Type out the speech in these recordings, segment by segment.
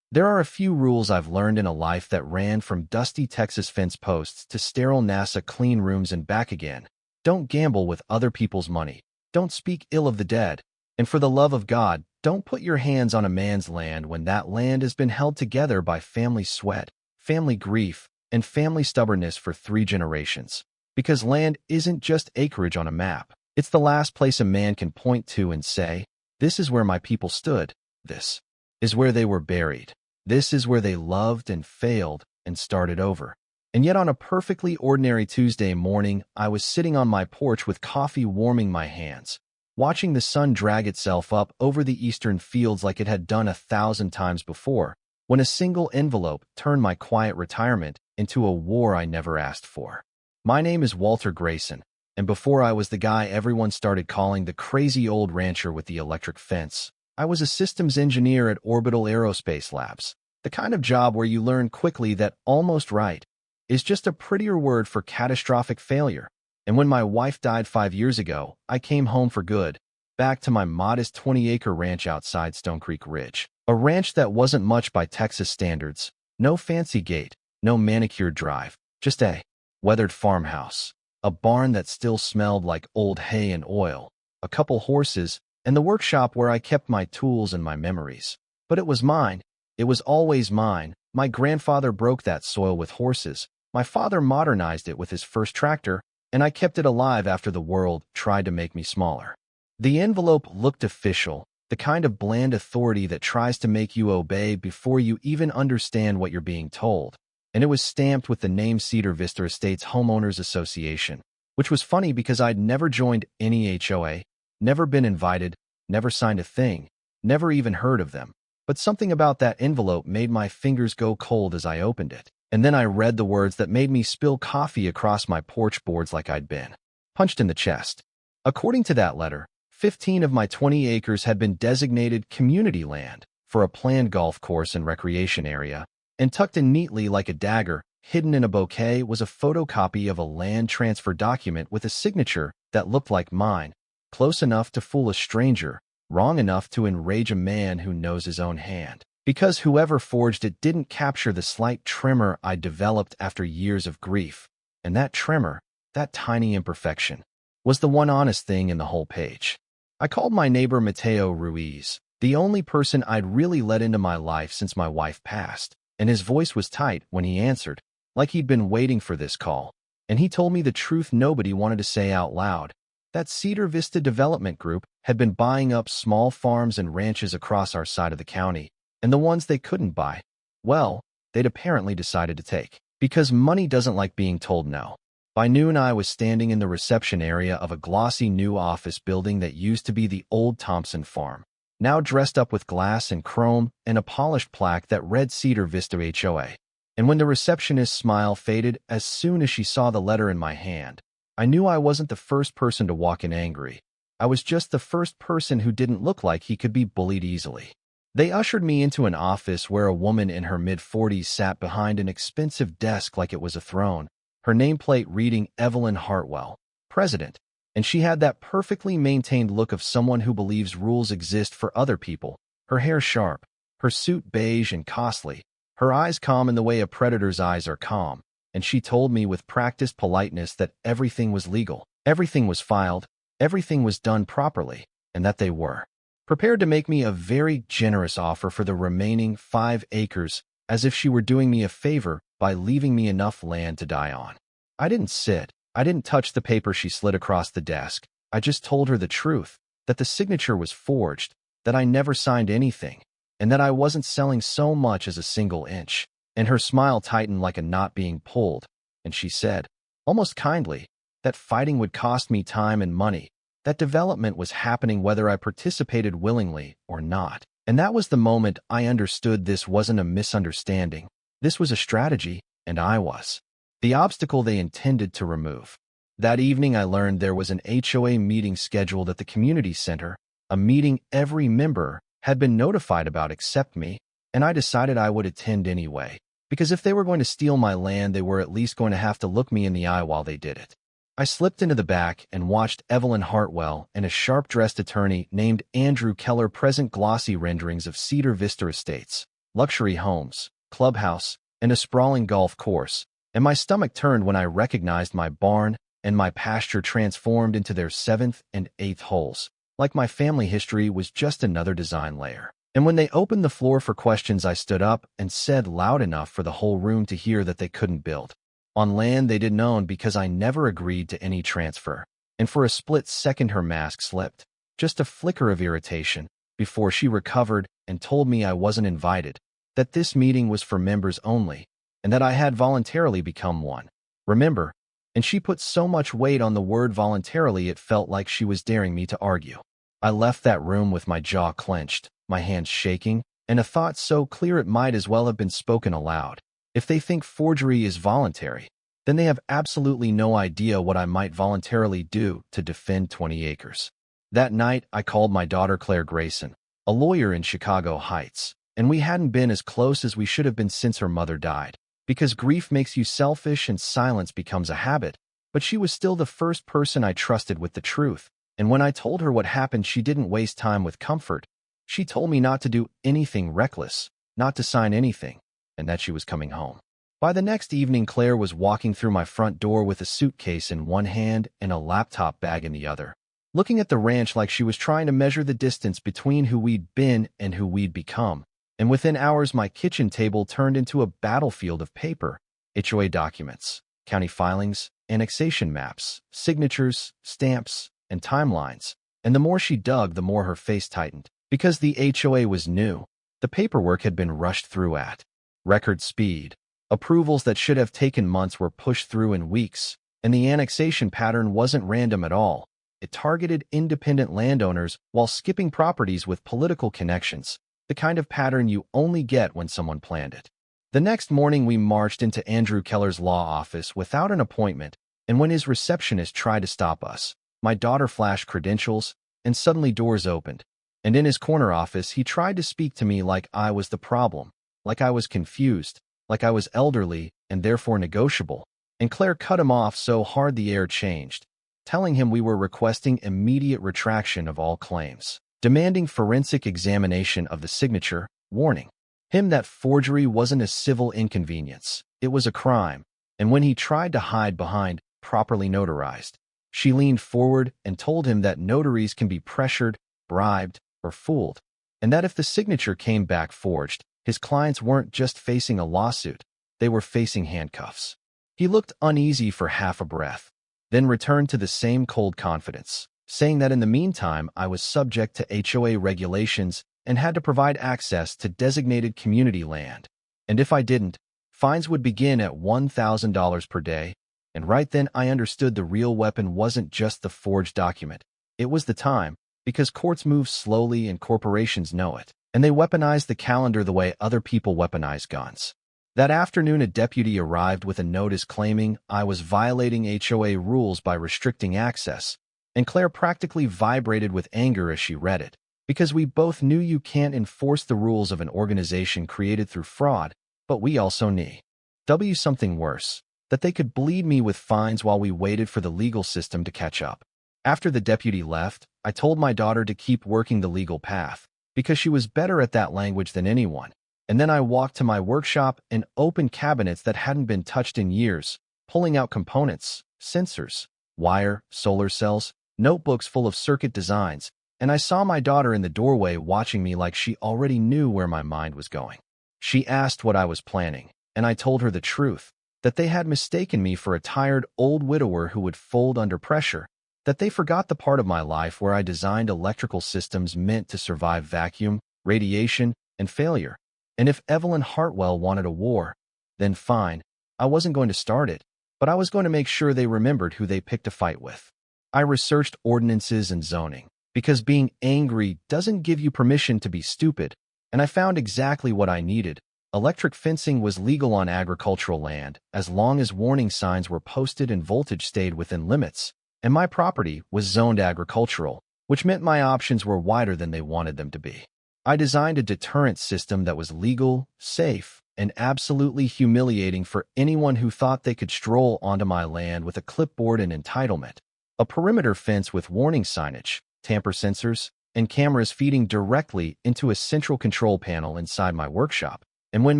There are a few rules I've learned in a life that ran from dusty Texas fence posts to sterile NASA clean rooms and back again. Don't gamble with other people's money. Don't speak ill of the dead. And for the love of God, don't put your hands on a man's land when that land has been held together by family sweat, family grief, and family stubbornness for 3 generations. Because land isn't just acreage on a map. It's the last place a man can point to and say, "This is where my people stood. This is where they were buried. This is where they loved and failed and started over." And yet on a perfectly ordinary Tuesday morning, I was sitting on my porch with coffee warming my hands, watching the sun drag itself up over the eastern fields like it had done 1,000 times before, when a single envelope turned my quiet retirement into a war I never asked for. My name is Walter Grayson, and before I was the guy everyone started calling the crazy old rancher with the electric fence, I was a systems engineer at Orbital Aerospace Labs, the kind of job where you learn quickly that almost right is just a prettier word for catastrophic failure. And when my wife died 5 years ago, I came home for good, back to my modest 20-acre ranch outside Stone Creek Ridge. A ranch that wasn't much by Texas standards, no fancy gate, no manicured drive, just a weathered farmhouse, a barn that still smelled like old hay and oil, a couple horses, and the workshop where I kept my tools and my memories. But it was mine. It was always mine. My grandfather broke that soil with horses. My father modernized it with his first tractor, and I kept it alive after the world tried to make me smaller. The envelope looked official, the kind of bland authority that tries to make you obey before you even understand what you're being told. And it was stamped with the name Cedar Vista Estates Homeowners Association, which was funny because I'd never joined any HOA, never been invited, never signed a thing, never even heard of them. But something about that envelope made my fingers go cold as I opened it. And then I read the words that made me spill coffee across my porch boards like I'd been punched in the chest. According to that letter, 15 of my 20 acres had been designated community land for a planned golf course and recreation area, and tucked in neatly like a dagger, hidden in a bouquet, was a photocopy of a land transfer document with a signature that looked like mine, close enough to fool a stranger, wrong enough to enrage a man who knows his own hand. Because whoever forged it didn't capture the slight tremor I developed after years of grief. And that tremor, that tiny imperfection, was the one honest thing in the whole page. I called my neighbor Mateo Ruiz, the only person I'd really let into my life since my wife passed, and his voice was tight when he answered, like he'd been waiting for this call. And he told me the truth nobody wanted to say out loud. That Cedar Vista Development Group had been buying up small farms and ranches across our side of the county, and the ones they couldn't buy, well, they'd apparently decided to take. Because money doesn't like being told no. By noon, I was standing in the reception area of a glossy new office building that used to be the old Thompson farm, now dressed up with glass and chrome and a polished plaque that read Cedar Vista HOA. And when the receptionist's smile faded as soon as she saw the letter in my hand, I knew I wasn't the first person to walk in angry. I was just the first person who didn't look like he could be bullied easily. They ushered me into an office where a woman in her mid-40s sat behind an expensive desk like it was a throne, her nameplate reading Evelyn Hartwell, President, and she had that perfectly maintained look of someone who believes rules exist for other people, her hair sharp, her suit beige and costly, her eyes calm in the way a predator's eyes are calm, and she told me with practiced politeness that everything was legal, everything was filed, everything was done properly, and that they were prepared to make me a very generous offer for the remaining 5 acres, as if she were doing me a favor by leaving me enough land to die on. I didn't sit. I didn't touch the paper she slid across the desk. I just told her the truth, that the signature was forged, that I never signed anything, and that I wasn't selling so much as a single inch. And her smile tightened like a knot being pulled, and she said, almost kindly, that fighting would cost me time and money, that development was happening whether I participated willingly or not. And that was the moment I understood this wasn't a misunderstanding. This was a strategy, and I was the obstacle they intended to remove. That evening I learned there was an HOA meeting scheduled at the community center, a meeting every member had been notified about except me, and I decided I would attend anyway, because if they were going to steal my land, they were at least going to have to look me in the eye while they did it. I slipped into the back and watched Evelyn Hartwell and a sharp-dressed attorney named Andrew Keller present glossy renderings of Cedar Vista Estates, luxury homes, clubhouse, and a sprawling golf course, and my stomach turned when I recognized my barn and my pasture transformed into their 7th and 8th holes, like my family history was just another design layer. And when they opened the floor for questions, I stood up and said loud enough for the whole room to hear that they couldn't build on land they didn't own because I never agreed to any transfer. And for a split second her mask slipped, just a flicker of irritation, before she recovered and told me I wasn't invited, that this meeting was for members only, and that I had voluntarily become one. Remember? And she put so much weight on the word voluntarily it felt like she was daring me to argue. I left that room with my jaw clenched, my hands shaking, and a thought so clear it might as well have been spoken aloud. If they think forgery is voluntary, then they have absolutely no idea what I might voluntarily do to defend 20 acres. That night, I called my daughter Claire Grayson, a lawyer in Chicago Heights, and we hadn't been as close as we should have been since her mother died, because grief makes you selfish and silence becomes a habit, but she was still the first person I trusted with the truth, and when I told her what happened, she didn't waste time with comfort. She told me not to do anything reckless, not to sign anything, and that she was coming home. By the next evening, Claire was walking through my front door with a suitcase in one hand and a laptop bag in the other, looking at the ranch like she was trying to measure the distance between who we'd been and who we'd become. And within hours, my kitchen table turned into a battlefield of paper, HOA documents, county filings, annexation maps, signatures, stamps, and timelines. And the more she dug, the more her face tightened. Because the HOA was new, the paperwork had been rushed through at record speed. Approvals that should have taken months were pushed through in weeks, and the annexation pattern wasn't random at all. It targeted independent landowners while skipping properties with political connections, the kind of pattern you only get when someone planned it. The next morning, we marched into Andrew Keller's law office without an appointment, and when his receptionist tried to stop us, my daughter flashed credentials, and suddenly doors opened. And in his corner office, he tried to speak to me like I was the problem, like I was confused, like I was elderly and therefore negotiable. And Claire cut him off so hard the air changed, telling him we were requesting immediate retraction of all claims, demanding forensic examination of the signature, warning him that forgery wasn't a civil inconvenience, it was a crime. And when he tried to hide behind properly notarized, she leaned forward and told him that notaries can be pressured, bribed, or fooled, and that if the signature came back forged, his clients weren't just facing a lawsuit, they were facing handcuffs. He looked uneasy for half a breath, then returned to the same cold confidence, saying that in the meantime I was subject to HOA regulations and had to provide access to designated community land. And if I didn't, fines would begin at $1,000 per day. And right then I understood the real weapon wasn't just the forged document. It was the time, because courts move slowly and corporations know it. And they weaponize the calendar the way other people weaponize guns. That afternoon, a deputy arrived with a notice claiming I was violating HOA rules by restricting access, and Claire practically vibrated with anger as she read it, because we both knew you can't enforce the rules of an organization created through fraud, but we also knew something worse, that they could bleed me with fines while we waited for the legal system to catch up. After the deputy left, I told my daughter to keep working the legal path, because she was better at that language than anyone. And then I walked to my workshop and opened cabinets that hadn't been touched in years, pulling out components, sensors, wire, solar cells, notebooks full of circuit designs, and I saw my daughter in the doorway watching me like she already knew where my mind was going. She asked what I was planning, and I told her the truth, that they had mistaken me for a tired old widower who would fold under pressure, that they forgot the part of my life where I designed electrical systems meant to survive vacuum, radiation, and failure. And if Evelyn Hartwell wanted a war, then fine, I wasn't going to start it, but I was going to make sure they remembered who they picked a fight with. I researched ordinances and zoning, because being angry doesn't give you permission to be stupid, and I found exactly what I needed. Electric fencing was legal on agricultural land as long as warning signs were posted and voltage stayed within limits. And my property was zoned agricultural, which meant my options were wider than they wanted them to be. I designed a deterrent system that was legal, safe, and absolutely humiliating for anyone who thought they could stroll onto my land with a clipboard and entitlement. A perimeter fence with warning signage, tamper sensors, and cameras feeding directly into a central control panel inside my workshop. And when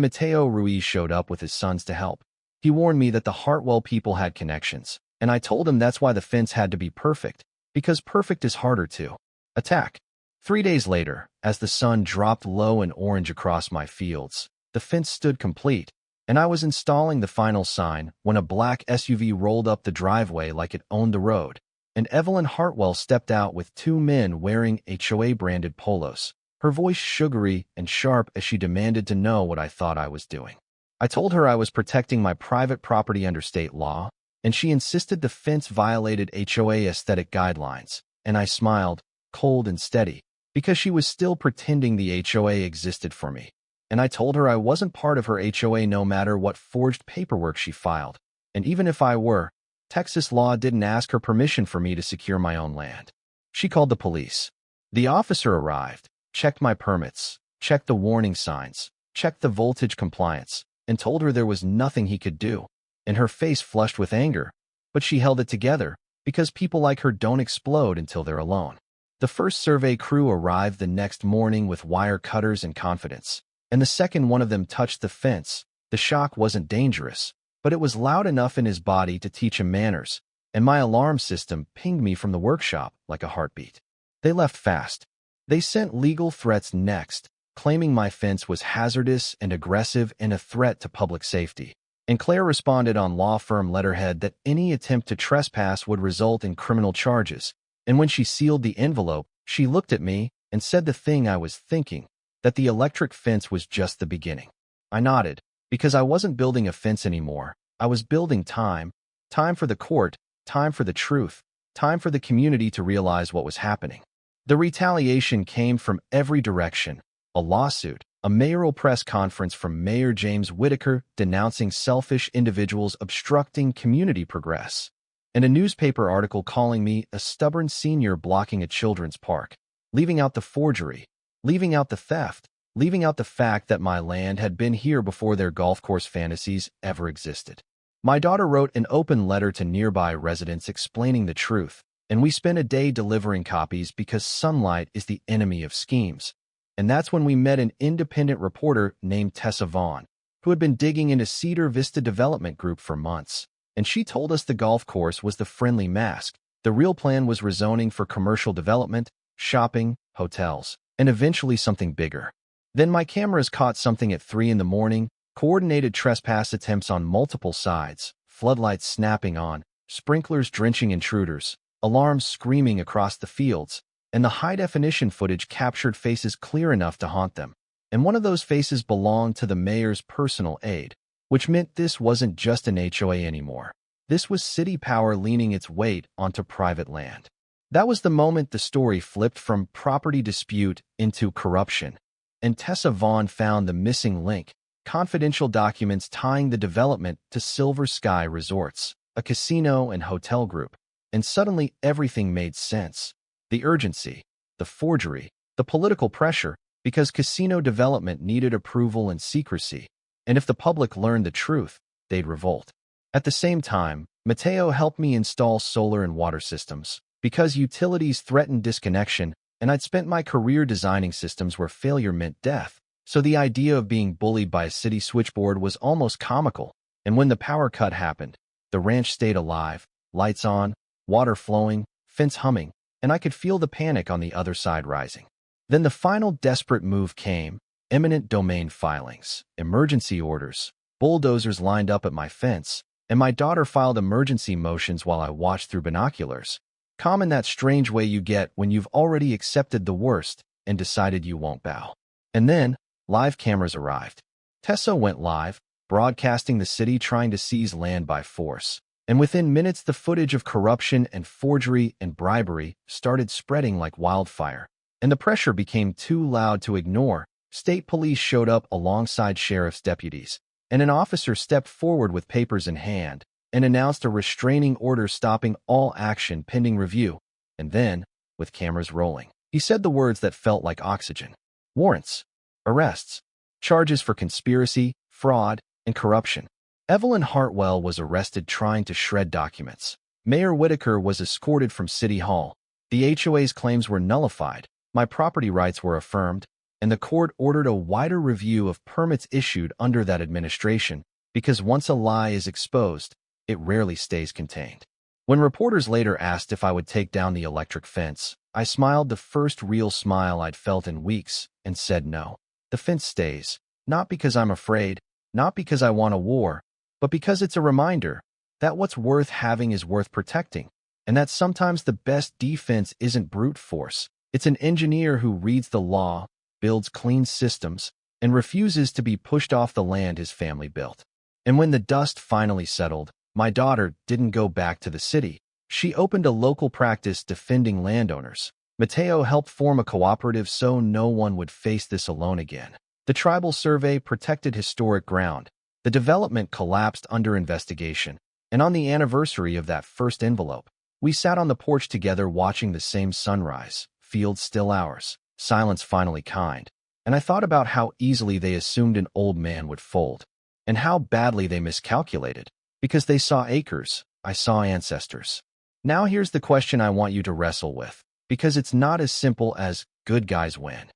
Mateo Ruiz showed up with his sons to help, he warned me that the Hartwell people had connections, and I told him that's why the fence had to be perfect, because perfect is harder to attack. 3 days later, as the sun dropped low and orange across my fields, the fence stood complete, and I was installing the final sign when a black SUV rolled up the driveway like it owned the road, and Evelyn Hartwell stepped out with two men wearing HOA-branded polos, her voice sugary and sharp as she demanded to know what I thought I was doing. I told her I was protecting my private property under state law, and she insisted the fence violated HOA aesthetic guidelines, and I smiled, cold and steady, because she was still pretending the HOA existed for me. And I told her I wasn't part of her HOA no matter what forged paperwork she filed, and even if I were, Texas law didn't ask her permission for me to secure my own land. She called the police. The officer arrived, checked my permits, checked the warning signs, checked the voltage compliance, and told her there was nothing he could do, and her face flushed with anger, but she held it together, because people like her don't explode until they're alone. The first survey crew arrived the next morning with wire cutters and confidence, and the second one of them touched the fence, the shock wasn't dangerous, but it was loud enough in his body to teach him manners, and my alarm system pinged me from the workshop like a heartbeat. They left fast. They sent legal threats next, claiming my fence was hazardous and aggressive and a threat to public safety. And Claire responded on law firm letterhead that any attempt to trespass would result in criminal charges. And when she sealed the envelope, she looked at me and said the thing I was thinking, that the electric fence was just the beginning. I nodded, because I wasn't building a fence anymore. I was building time. Time for the court, time for the truth, time for the community to realize what was happening. The retaliation came from every direction. A lawsuit, a mayoral press conference from Mayor James Whitaker denouncing selfish individuals obstructing community progress, and a newspaper article calling me a stubborn senior blocking a children's park, leaving out the forgery, leaving out the theft, leaving out the fact that my land had been here before their golf course fantasies ever existed. My daughter wrote an open letter to nearby residents explaining the truth, and we spent a day delivering copies because sunlight is the enemy of schemes. And that's when we met an independent reporter named Tessa Vaughn, who had been digging into Cedar Vista Development Group for months, and she told us the golf course was the friendly mask. The real plan was rezoning for commercial development, shopping, hotels, and eventually something bigger. Then my cameras caught something at 3 in the morning, coordinated trespass attempts on multiple sides, floodlights snapping on, sprinklers drenching intruders, alarms screaming across the fields, and the high-definition footage captured faces clear enough to haunt them. And one of those faces belonged to the mayor's personal aide, which meant this wasn't just an HOA anymore. This was city power leaning its weight onto private land. That was the moment the story flipped from property dispute into corruption, and Tessa Vaughn found the missing link, confidential documents tying the development to Silver Sky Resorts, a casino and hotel group, and suddenly everything made sense. The urgency, the forgery, the political pressure, because casino development needed approval and secrecy, and if the public learned the truth, they'd revolt. At the same time, Mateo helped me install solar and water systems, because utilities threatened disconnection, and I'd spent my career designing systems where failure meant death, so the idea of being bullied by a city switchboard was almost comical. And when the power cut happened, the ranch stayed alive, lights on, water flowing, fence humming, and I could feel the panic on the other side rising. Then the final desperate move came, eminent domain filings, emergency orders, bulldozers lined up at my fence, and my daughter filed emergency motions while I watched through binoculars. Calm in that strange way you get when you've already accepted the worst and decided you won't bow. And then, live cameras arrived. Tessa went live, broadcasting the city trying to seize land by force. And within minutes, the footage of corruption and forgery and bribery started spreading like wildfire. And the pressure became too loud to ignore. State police showed up alongside sheriff's deputies, and an officer stepped forward with papers in hand and announced a restraining order stopping all action pending review. And then, with cameras rolling, he said the words that felt like oxygen. Warrants, arrests, charges for conspiracy, fraud, and corruption. Evelyn Hartwell was arrested trying to shred documents. Mayor Whitaker was escorted from City Hall. The HOA's claims were nullified. My property rights were affirmed. and the court ordered a wider review of permits issued under that administration, because once a lie is exposed, it rarely stays contained. When reporters later asked if I would take down the electric fence, I smiled the first real smile I'd felt in weeks and said no. The fence stays, not because I'm afraid, not because I want a war, but because it's a reminder that what's worth having is worth protecting, and that sometimes the best defense isn't brute force. It's an engineer who reads the law, builds clean systems, and refuses to be pushed off the land his family built. And when the dust finally settled, my daughter didn't go back to the city. She opened a local practice defending landowners. Mateo helped form a cooperative so no one would face this alone again. The tribal survey protected historic ground. The development collapsed under investigation. And on the anniversary of that first envelope, we sat on the porch together watching the same sunrise, fields still ours, silence finally kind. And I thought about how easily they assumed an old man would fold, and how badly they miscalculated. Because they saw acres, I saw ancestors. Now here's the question I want you to wrestle with, because it's not as simple as good guys win.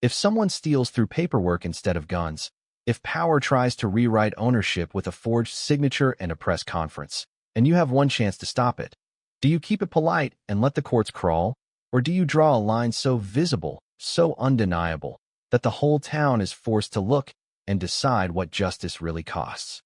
If someone steals through paperwork instead of guns, if power tries to rewrite ownership with a forged signature and a press conference, and you have one chance to stop it, do you keep it polite and let the courts crawl? Or do you draw a line so visible, so undeniable, that the whole town is forced to look and decide what justice really costs?